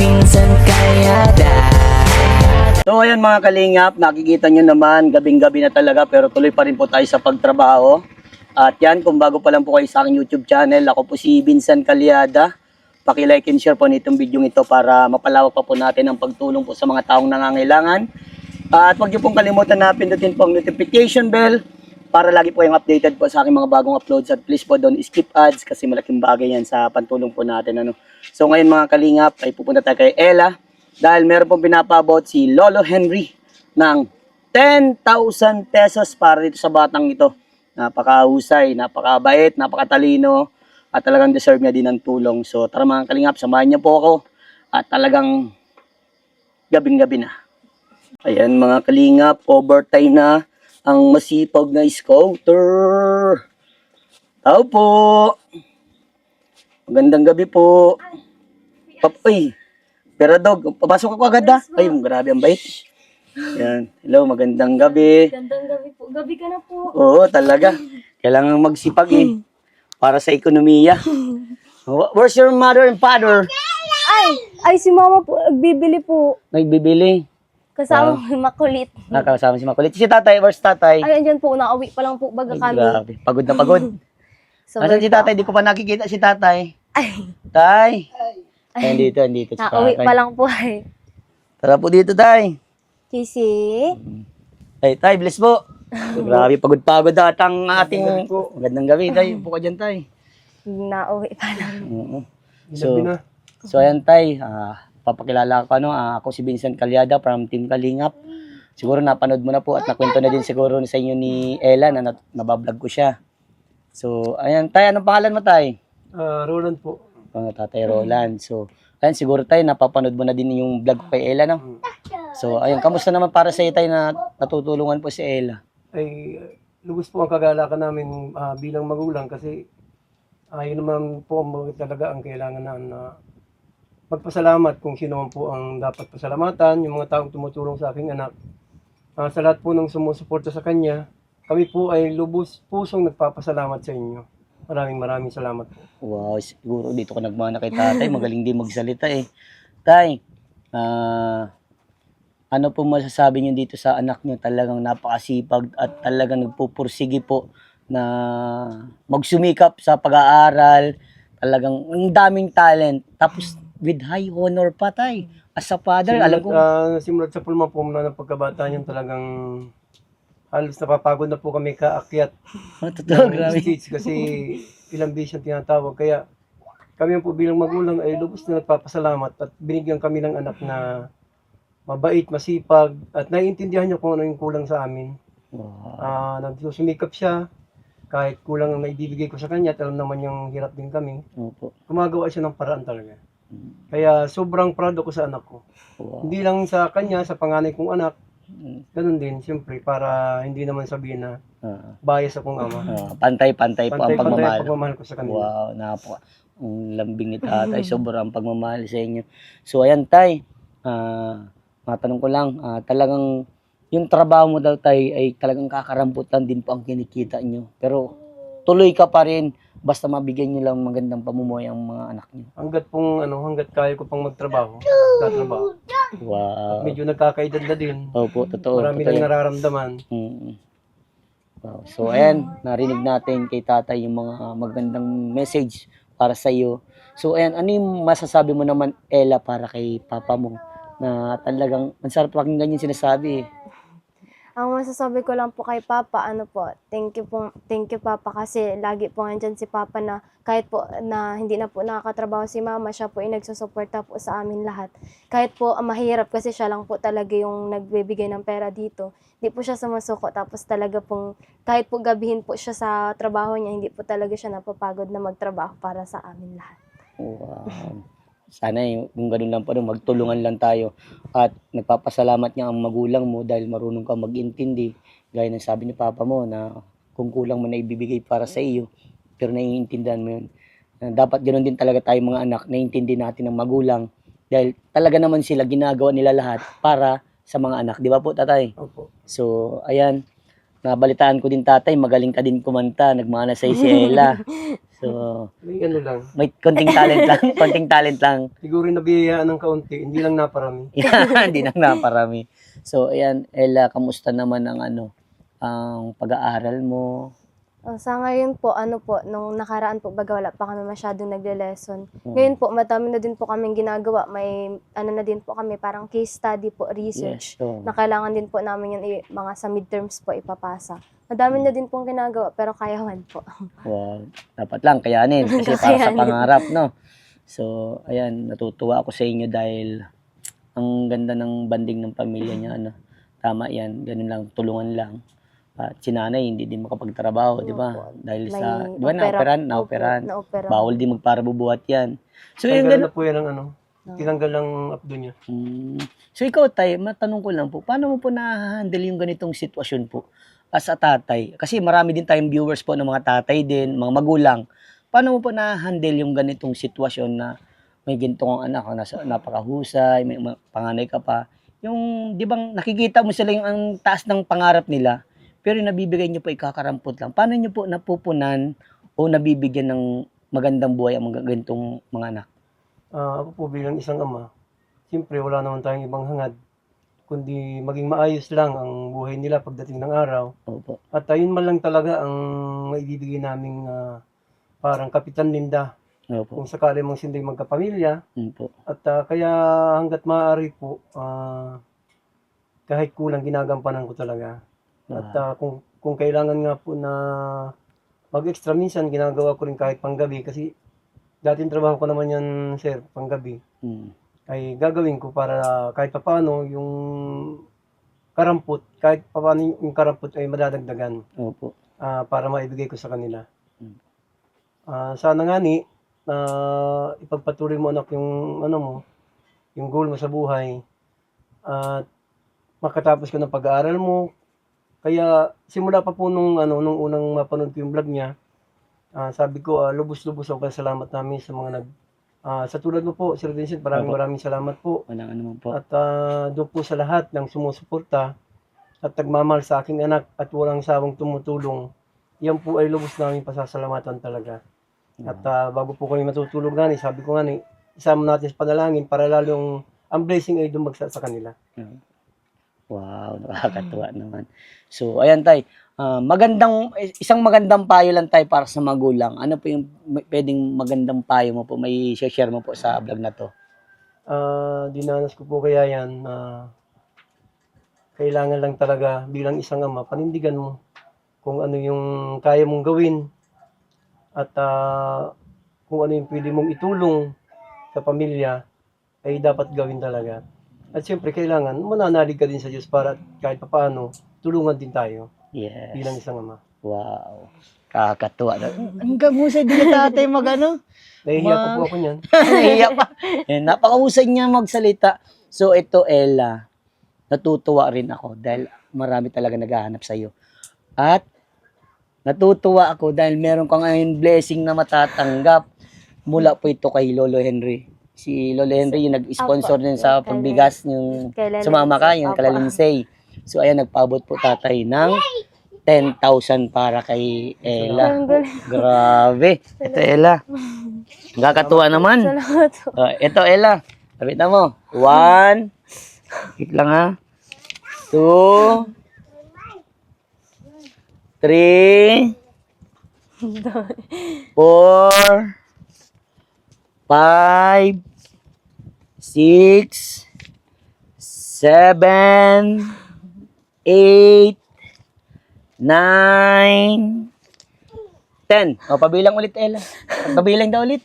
Pinsan Kalyada. So ayan mga kalingap, nakikita nyo naman, gabing-gabi na talaga pero tuloy pa rin po tayo sa pagtrabaho. At yan, kung bago pa lang po kayo sa aking YouTube channel, ako po si Vincent Kalyada. Paki-like and share po nitong video ito para mapalawak pa po natin ang pagtulong po sa mga taong nangangailangan. At huwag niyo pong kalimutan na pindutin po ang notification bell para lagi po kayong updated po sa aking mga bagong uploads. At please po don't skip ads kasi malaking bagay yan sa pantulong po natin. So ngayon mga kalingap, ay pupunta tayo kay Ella. Dahil meron pong pinapabot si Lolo Henry ng 10,000 pesos para dito sa batang ito. Napakahusay, napakabait, napakatalino at talagang deserve niya din ng tulong. So tara mga kalingap, samahan niyo po ako at talagang gabing-gabi na. Ayan mga kalingap, overtime na ang masipag na scouter. Tao po. Magandang gabi po. Papoy. Pero dog, papasok ako agad ha. Ay, grabe ang bait. Yan. Hello, magandang gabi. Gandang gabi po. Gabi ka na po. Oo, talaga. Kailangan magsipag para sa ekonomiya. Where's your mother and father? Ay, si mama po, nagbibili po. Nagbibili. Kasama mo makulit. Nakakasama si Makulit. Si tatay, where's tatay? Ay, andyan po, nauwi pa lang po baga Ay, kami. grabe. Pagod na pagod. So, Asan si tatay? Di ko pa nakikita si tatay. Ay, Tay. Ay, andito si nauwi tatay. pa lang po ay. Tara po dito, tay. Kisi? Ay, tay, bless po. Grabe, pagod-pagod atang ating... Magandang gabi, tay. Upo ka dyan, tay. Nauwi pa lang. Oo. So ayan, tay. Papakilala ko, ako si Vincent Kalyada from Team Kalingap. Siguro napanood mo na po at nakwento na din siguro sa inyo ni Ella na nabablog ko siya. So, ayan, tay, anong pangalan mo, tay? Roland po. Tatay Roland. So, ayan, siguro tay, napapanood mo na din yung vlog ko kay Ella, no? So, ayun, kamusta naman para sa iyo, tay, na natutulungan po si Ella? Ay, lubos po ang kagalakan namin bilang magulang kasi yun naman po talaga ang kailangan na magpasalamat kung sino man po ang dapat pasalamatan, yung mga taong tumutulong sa aking anak. Sa lahat po ng sumusuporta sa kanya, kami po ay lubos pusong nagpapasalamat sa inyo. Maraming salamat po. Wow, siguro dito ko nagmana kay tatay, magaling din magsalita eh. Tay, ano po masasabi niyo dito sa anak niyo? Talagang napakasipag at talagang nagpupursige po na magsumikap sa pag-aaral. Talagang ang daming talent. Tapos with high honor pa, tay. As a father, alam ko. Simulat sa pulma po muna ng pagkabata niyan talagang halos napapagod na po kami kaakyat. Totoo, grabe. Stage kasi ilang beses yung tinatawag. Kaya kami po bilang magulang ay lubos na nagpapasalamat at binigyan kami ng anak na mabait, masipag at naiintindihan niya kung ano yung kulang sa amin. Wow. Nagsusumikap siya kahit kulang ang naibibigay ko sa kanya at alam naman yung hirap din kami. Opo. Gumagawa siya ng paraan talaga. Kaya sobrang proud ako sa anak ko. Wow. Hindi lang sa kanya, sa panganay kong anak. Ganun din, siyempre, para hindi naman sabihin na bias akong ama. Pantay-pantay po ang Pantay-pantay pagmamahal. ang pagmamahal ko sa kanila. Wow, ang lambing ni tatay. Sobrang pagmamahal sa inyo. So, ayan, tay. Matanong ko lang, talagang yung trabaho mo daw, tay, ay talagang kakarambutan din po ang kinikita nyo. Pero tuloy ka pa rin basta mabigyan nyo lang magandang pamumuhay ang mga anak nyo. Hanggat kaya ko pang magtrabaho, tatrabaho. Wow. Medyo nagkakaedad na din. Opo, totoo. Marami totoo nang yan. nararamdaman. Wow. So, ayan, narinig natin kay tatay yung mga magandang message para sa iyo. So, ayan, ano yung masasabi mo naman, Ella, para kay papa mo na talagang ang sarap pakinggan yung sinasabi eh. Ang masasabi ko lang po kay Papa, thank you Papa kasi lagi po nandyan si Papa na kahit po na hindi na po nakakatrabaho si Mama, siya po ay nagsusuporta po sa amin lahat. Kahit po mahirap kasi siya lang po talaga yung nagbibigay ng pera dito. Hindi po siya sumusuko tapos talaga pong kahit po gabihin po siya sa trabaho niya, hindi po talaga siya napapagod na magtrabaho para sa amin lahat. Wow. Sana kung ganun lang pa rin, magtulungan lang tayo. At nagpapasalamat niya ang magulang mo dahil marunong ka mag-intindi. Gaya ng sabi ni Papa mo na kung kulang mo na ibibigay para sa iyo, pero naiintindihan mo yun. Dapat ganoon din talaga tayo mga anak, naiintindi natin ang magulang. Dahil talaga naman sila, ginagawa nila lahat para sa mga anak. Di ba po, tatay? Opo. So, ayan. Nabalitaan ko din, tatay, magaling ka din kumanta. Nagmana sa si Ella. So, May ano lang. may konting talent lang, konting talent lang. Siguro nabiyayaan ng kaunti, hindi lang naparami. Hindi nang naparami. So, ayan, Ella, kamusta naman ang ang pag-aaral mo? Sa ngayon po, nung nakaraan po, baga wala pa kami masyadong nagle-lesson. Mm. Ngayon po, madami na din po kaming ginagawa. May, na din po kami, parang case study po, research. Yes, so, Na kailangan din po namin yung mga sa midterms po ipapasa. Madami na din pong ginagawa, pero kayawan po. wow, dapat lang kayanin kasi para sa Kakayanin. pangarap, no? So, ayan, natutuwa ako sa inyo dahil ang ganda ng banding ng pamilya niya, ano. Tama yan, ganun lang, tulungan lang. At si nanay, hindi din makapagtrabaho, di ba? Dahil sa, di ba, naoperahan. Naopera. Bawal din magparabubuhat yan. So, yung Tinanggal ganun. na po yan ang ano. Tinanggal ang abdo niya. So, ikaw, tay, matanong ko lang po, paano mo po na-handle yung ganitong sitwasyon po as a tatay? Kasi marami din tayong viewers po ng mga tatay din, mga magulang. Paano mo po na-handle yung ganitong sitwasyon na may ginto kang anak, napakahusay, may panganay ka pa. Yung, di bang, nakikita mo sila yung ang taas ng pangarap nila, pero yung nabibigay nyo po ikakarampot lang. Paano nyo po napupunan o nabibigyan ng magandang buhay ang mga ganitong mga anak? Ako po bilang isang ama, siyempre wala naman tayong ibang hangad, kundi maging maayos lang ang buhay nila pagdating ng araw. Opo. At ayun man lang talaga ang maibibigay naming parang kapitan linda Opo. kung sakali mong sinday magkapamilya. Opo. At kaya hanggat maaari po, kahit kulang ginagampanan ko talaga. At kung kailangan nga po na mag-extra minsan, ginagawa ko rin kahit panggabi kasi dating trabaho ko naman yan, sir, panggabi. Ay gagawin ko para kahit papaano yung karampot, kahit papaano yung karampot ay madadagdagan Opo. para maibigay ko sa kanila. Sana nga ni, ipagpatuloy mo anak yung ano mo, yung goal mo sa buhay at makatapos ka ng pag-aaral mo. Kaya simula pa po nung unang mapanood ko yung vlog niya, sabi ko lubos-lubos ang pasalamat namin sa mga sa tulad mo po, Sir Vincent, maraming salamat po. Walang ano man po. At doon po sa lahat ng sumusuporta at nagmamahal sa aking anak at walang sawang tumutulong. Yan po ay lubos namin pasasalamatan talaga. At bago po kami matutulog nga sabi ko nga isama natin sa panalangin para lalong ang blessing ay dumagsa sa kanila. Wow, nakakatuwa naman. So, ayan tay, isang magandang payo lang tayo para sa magulang. Ano po yung pwedeng magandang payo mo po? May share mo po sa vlog na to. Dinanas ko po kaya yan kailangan lang talaga bilang isang ama, panindigan mo kung ano yung kaya mong gawin at kung ano yung pwede mong itulong sa pamilya ay dapat gawin talaga. At siyempre kailangan mananalig ka din sa Diyos para kahit papaano tulungan din tayo Yes. bilang isang ama. Wow. Kakatuwa. Hanggang husay din na tatay magano. Nahihiya pa po ako niyan. Nahiya pa. Napakahusay niya magsalita. So ito, Ella, natutuwa rin ako dahil marami talaga naghahanap sa iyo. At natutuwa ako dahil meron kang ngayon blessing na matatanggap mula po ito kay Lolo Henry. Si Lolo Henry yung nag-sponsor din sa pagbigas yung sumama ka, yung kalalinsay. So ayan, nagpaabot po tatay ng 10,000 para kay Ella. Grabe. Ito Ella. Nakakatuwa naman. Salamat po. Ito Ella. Kapita mo. 1. Wait lang ha. 2. 3. 4. 5, 6, 7, 8, 9, 10. O, pabilang ulit, Ella. Pabilang daw ulit.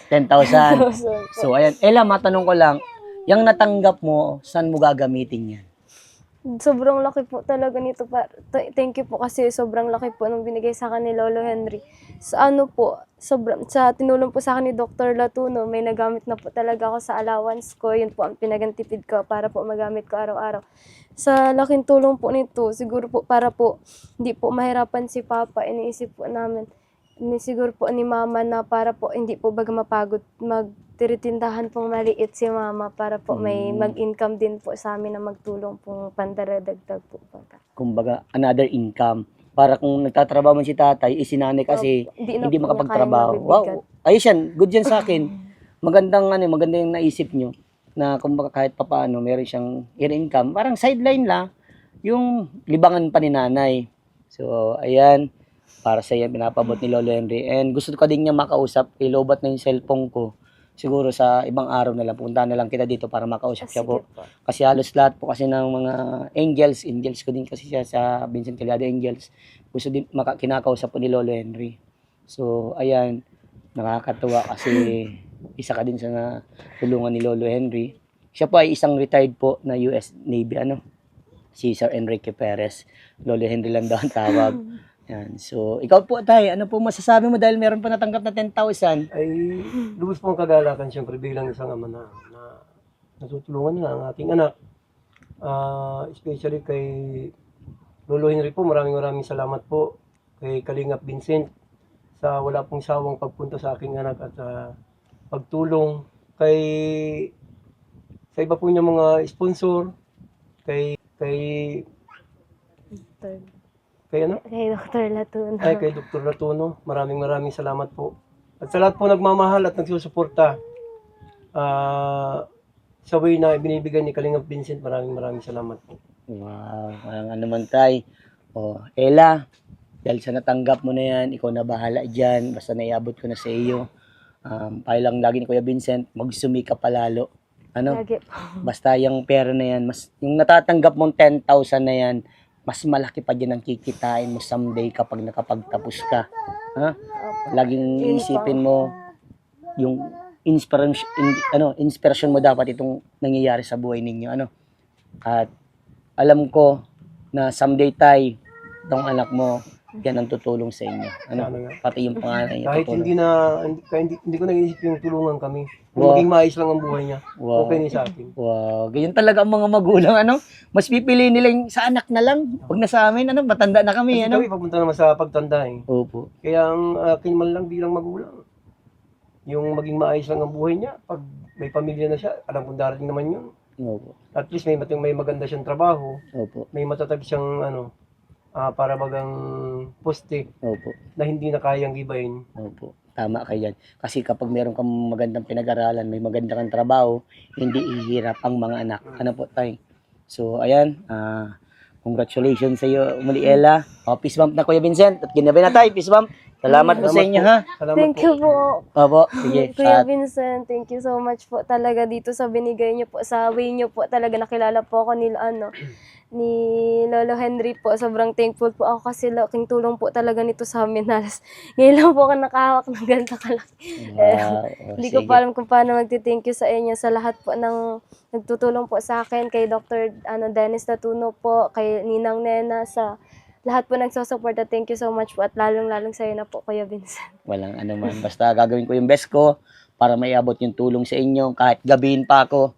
10,000. So, ayan. Ella, matanong ko lang, yung natanggap mo, saan mo gagamitin yan? Sobrang laki po talaga nito. Thank you po kasi sobrang laki po nung binigay sa akin ni Lolo Henry. Sa sa tinulong po sa akin ni Dr. Latuno, may nagamit na po talaga ako sa allowance ko. Yun po ang pinagantipid ko para po magamit ko araw-araw. Sa laking tulong po nito, siguro po para po hindi po mahirapan si Papa, iniisip po namin, Siguro po ni mama na para po hindi po baga mapagod magtiritindahan pong maliit si mama para po may mag-income din po sa amin na magtulong pong pandaradagdag po baga. Kumbaga, another income. Para kung nagtatrabaho man si tatay, isinanay kasi Hindi na hindi po niya makapagtrabaho. kayang Wow, mabibigat. ayos yan. Good yan sa akin. Maganda yung naisip nyo na kumbaga kahit papaano meron siyang income. Parang sideline lang yung libangan pa ni nanay. So, ayan. Para sa yan, pinapabot ni Lolo Henry. And gusto ko din niya makausap. Ilobat na yung cellphone ko. Siguro sa ibang araw na lang. Punta na lang kita dito para makausap siya po. Sige po. Kasi halos lahat po kasi ng mga angels ko din kasi siya sa Vincent Caliada Angels. Gusto din kinakausap po ni Lolo Henry. So, ayan. Nakakatuwa kasi isa ka din sa tulungan ni Lolo Henry. Siya po ay isang retired po na US Navy, si Sir Enrique Perez. Lolo Henry lang daw ang tawag. Yan. So, ikaw po tayo, ano po masasabi mo dahil meron pa natanggap na 10,000? Ay, lubos po ang kagalakan siyempre bilang isang ama na natutulungan na ang ating anak. Especially kay Lolo Henry po, maraming salamat po kay Kalingap Vincent sa wala pong sawang pagpunta sa aking anak at pagtulong kay sa iba po niya mga sponsor kay ano? Kay Dr. Latuno. Ay, kay Dr. Latuno, maraming salamat po. At sa lahat po nagmamahal at nagsusuporta sa way na binibigay ni Kalingap Vincent, maraming salamat po. Wow, parang ano man tay. O, Ella, dahil sa natanggap mo na yan, ikaw na bahala dyan, basta naiabot ko na sa iyo. Tayo lang lagi ni Kuya Vincent, magsumika palalo. Lagi po. Basta yung pera na yan, yung natatanggap mong 10,000 na yan, mas malaki pa dyan ang kikitain mo someday kapag nakapagtapos ka. Ha? Laging isipin mo yung inspiration mo dapat itong nangyayari sa buhay ninyo. At alam ko na someday tay, itong anak mo, yan ang tutulong sa inyo. Sana nga. Pati yung pangalan niya Kahit tutulong. hindi ko nag-iisip yung tulungan kami. Kung Wow. maging maayos lang ang buhay niya, Wow. okay na sa akin. Wow, ganyan talaga ang mga magulang, mas pipili nila yung sa anak na lang. Huwag na sa amin, matanda na kami, Kasi kami papunta naman sa pagtanda eh. Opo. Kaya ang akin man lang bilang magulang, yung maging maayos lang ang buhay niya, pag may pamilya na siya, alam kong darating naman yun. Opo. At least may maganda siyang trabaho, Opo. may matatag siyang para bagang poste Opo. na hindi na kayang gibayin. Opo. Tama kayo yan. Kasi kapag meron kang magandang pinag-aralan, may maganda kang trabaho, hindi ihirap ang mga anak. Ano po tayo? So, ayan. Congratulations sa iyo, muli Ella. Peace bump na Kuya Vincent. At ginabi na tayo, peace bump. Salamat po sa inyo, ha? Salamat Thank po. you po. Opo, sige. Kuya At Vincent, thank you so much po talaga dito sa binigay niyo po, sa way niyo po talaga nakilala po ako ni Lolo Henry po. Sobrang thankful po ako kasi laking tulong po talaga nito sa amin. Ngayon lang po ako nakahawak ng ganito kalaki. wow. Hindi ko pa alam kung paano magti-thank you sa inyo sa lahat po ng nagtutulong po sa akin, kay Dr. Dennis Latuno po, kay Ninang Nena, sa lahat po nagsusuporta. Thank you so much po at lalong-lalong sa iyo na po, Kuya Vincent. Walang ano man. Basta gagawin ko yung best ko para maiabot yung tulong sa inyo. Kahit gabihin pa ako.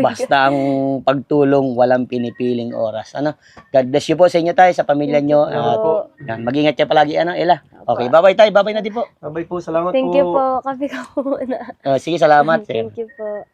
Basta ang pagtulong, walang pinipiling oras. God bless you po sa inyo tayo, sa pamilya nyo. Salamat po. Yan, mag-ingat kayo palagi, Ella. Okay, bye-bye tayo. Bye-bye na din po. Bye po, salamat Thank po. you po. Kapi ka po muna. Sige, salamat. Thank you po.